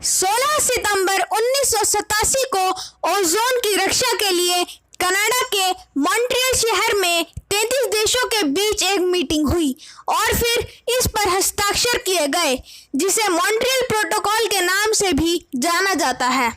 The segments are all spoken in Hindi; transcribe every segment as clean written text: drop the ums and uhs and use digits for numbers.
16 सितंबर 1987 को ओजोन की रक्षा के लिए कनाडा के मॉन्ट्रियल शहर में 33 देशों के बीच एक मीटिंग हुई और फिर इस पर हस्ताक्षर किए गए, जिसे मॉन्ट्रियल प्रोटोकॉल के नाम से भी जाना जाता है।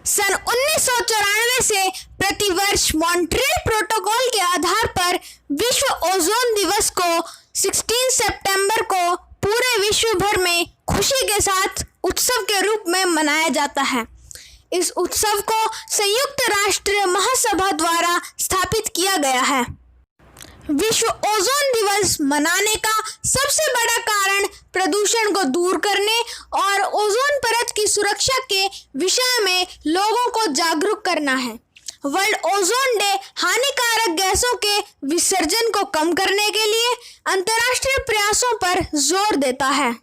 सन 1994 से प्रतिवर्ष मॉन्ट्रियल प्रोटोकॉल के आधार पर विश्व ओजोन दिवस को 16 सितंबर को पूरे विश्व भर में खुशी के साथ उत्सव के रूप में मनाया जाता है। इस उत्सव को संयुक्त राष्ट्र महासभा द्वारा स्थापित किया गया है। विश्व ओजोन दिवस मनाने का सबसे बड़ा कारण प्रदूषण को दूर करने और ओजोन परत की सुरक्षा के विषय में लोगों को जागरूक करना है। वर्ल्ड ओजोन डे हानिकारक गैसों के विसर्जन को कम करने के लिए अंतर्राष्ट्रीय प्रयासों पर जोर देता है।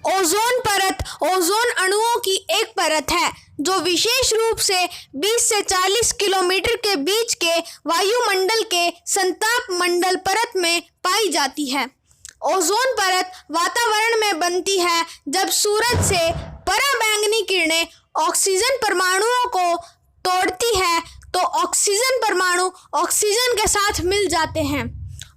ओजोन परत ओजोन अणुओं की एक परत है जो विशेष रूप से 20 से 40 किलोमीटर के बीच के वायुमंडल के संताप मंडल परत में पाई जाती है। ओजोन परत वातावरण में बनती है जब सूरज से पराबैंगनी किरणें ऑक्सीजन परमाणुओं को तोड़ती है तो ऑक्सीजन परमाणु ऑक्सीजन के साथ मिल जाते हैं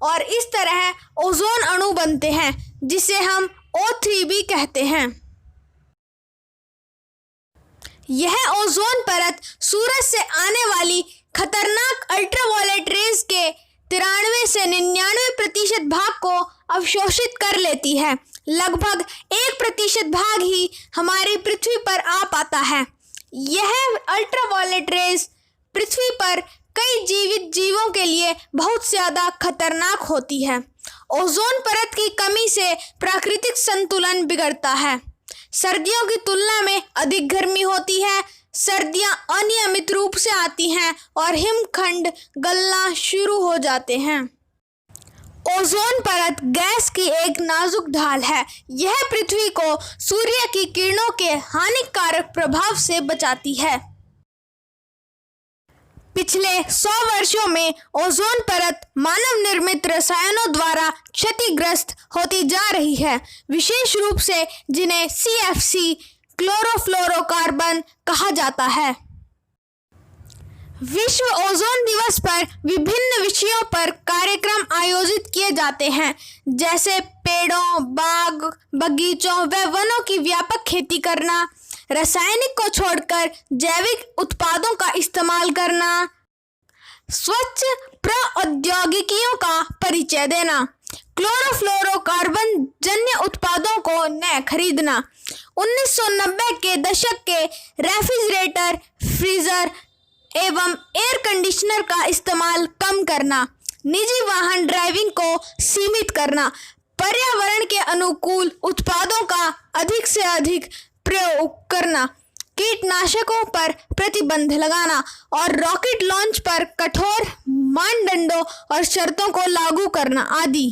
और इस तरह ओजोन अणु बनते हैं, जिसे हम O3 भी कहते हैं। यह ओजोन परत सूरज से आने वाली खतरनाक अल्ट्रावायलेट रेज के 93 से 99% भाग को अवशोषित कर लेती है। लगभग 1% भाग ही हमारी पृथ्वी पर आ पाता है। यह अल्ट्रावायलेट रेज पृथ्वी पर कई जीवित जीवों के लिए बहुत ज़्यादा खतरनाक होती है। ओजोन परत की कमी से प्राकृतिक संतुलन बिगड़ता है। सर्दियों की तुलना में अधिक गर्मी होती है, सर्दियां अनियमित रूप से आती हैं और हिमखंड गलना शुरू हो जाते हैं। ओजोन परत गैस की एक नाजुक ढाल है। यह पृथ्वी को सूर्य की किरणों के हानिकारक प्रभाव से बचाती है। पिछले 100 वर्षों में ओजोन परत मानव निर्मित रसायनों द्वारा क्षतिग्रस्त होती जा रही है, विशेष रूप से जिन्हें CFC क्लोरोफ्लोरोकार्बन कहा जाता है। विश्व ओजोन दिवस पर विभिन्न विषयों पर कार्यक्रम आयोजित किए जाते हैं, जैसे पेड़ों, बाग, बगीचों व वनों की व्यापक खेती करना, रासायनिक को छोड़कर जैविक उत्पादों का इस्तेमाल करना, स्वच्छ प्रौद्योगिकियों का परिचय देना, क्लोरोफ्लोरोकार्बन जन्य उत्पादों को न खरीदना, 1990 के दशक के रेफ्रिजरेटर, फ्रीजर एवं एयर कंडीशनर का इस्तेमाल कम करना, निजी वाहन ड्राइविंग को सीमित करना, पर्यावरण के अनुकूल उत्पादों का अधिक से अधिक प्रयोग करना, कीटनाशकों पर प्रतिबंध लगाना और रॉकेट लॉन्च पर कठोर मानदंडों और शर्तों को लागू करना आदि।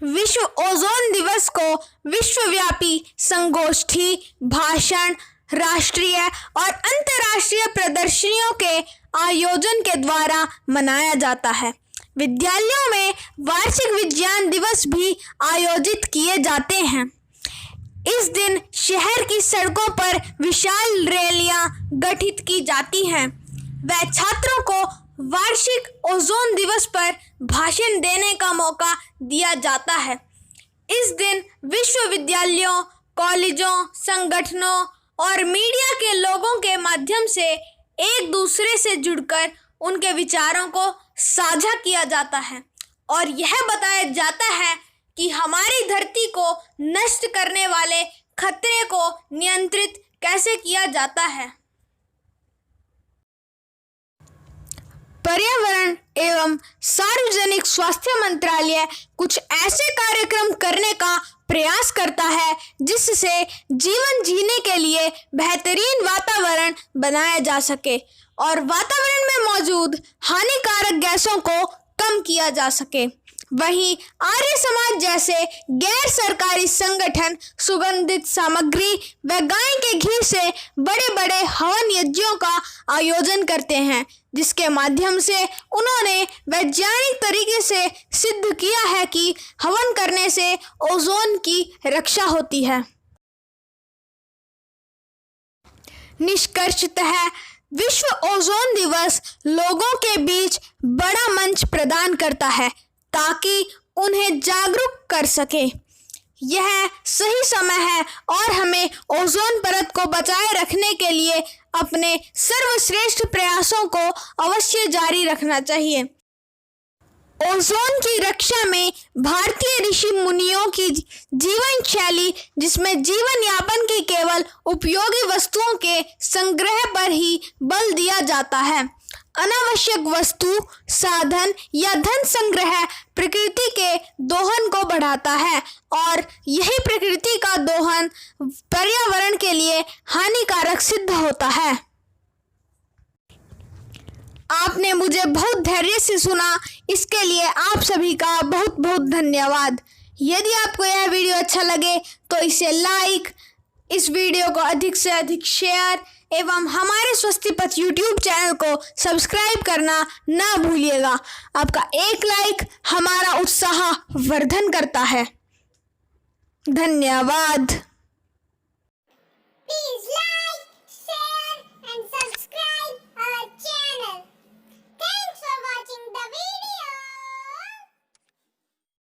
विश्व ओजोन दिवस को विश्वव्यापी संगोष्ठी, भाषण, राष्ट्रीय और अंतर्राष्ट्रीय प्रदर्शनियों के आयोजन के द्वारा मनाया जाता है। विद्यालयों में वार्षिक विज्ञान दिवस भी आयोजित किए जाते हैं। इस दिन शहर की सड़कों पर विशाल रैलियां गठित की जाती हैं व छात्रों को वार्षिक ओजोन दिवस पर भाषण देने का मौका दिया जाता है। इस दिन विश्वविद्यालयों, कॉलेजों, संगठनों और मीडिया के लोगों के माध्यम से एक दूसरे से जुड़कर उनके विचारों को साझा किया जाता है और यह बताया जाता है कि हमारी धरती को नष्ट करने वाले खतरे को नियंत्रित कैसे किया जाता है। पर्यावरण एवं सार्वजनिक स्वास्थ्य मंत्रालय कुछ ऐसे कार्यक्रम करने का प्रयास करता है जिससे जीवन जीने के लिए बेहतरीन वातावरण बनाया जा सके और वातावरण में मौजूद हानिकारक गैसों को कम किया जा सके। वहीं आर्य समाज जैसे गैर सरकारी संगठन सुगंधित सामग्री व गाय के घी से बड़े बड़े हवन यज्ञों का आयोजन करते हैं, जिसके माध्यम से उन्होंने वैज्ञानिक तरीके से सिद्ध किया है कि हवन करने से ओजोन की रक्षा होती है। निष्कर्षतः विश्व ओजोन दिवस लोगों के बीच बड़ा मंच प्रदान करता है ताकि उन्हें जागरूक कर सके। यह सही समय है और हमें ओजोन परत को बचाए रखने के लिए अपने सर्वश्रेष्ठ प्रयासों को अवश्य जारी रखना चाहिए। ओजोन की रक्षा में भारतीय ऋषि मुनियों की जीवन शैली, जिसमें जीवन यापन की केवल उपयोगी वस्तुओं के संग्रह पर ही बल दिया जाता है, अनावश्यक वस्तु, साधन या धन संग्रह प्रकृति के दोहन को बढ़ाता है और यही प्रकृति का दोहन पर्यावरण के लिए हानिकारक सिद्ध होता है। आपने मुझे बहुत धैर्य से सुना, इसके लिए आप सभी का बहुत बहुत धन्यवाद। यदि आपको यह वीडियो अच्छा लगे तो इसे लाइक, इस वीडियो को अधिक से अधिक शेयर एवं हमारे स्वस्ति पथ यूट्यूब चैनल को सब्सक्राइब करना ना भूलिएगा। आपका एक लाइक हमारा उत्साह वर्धन करता है। धन्यवाद।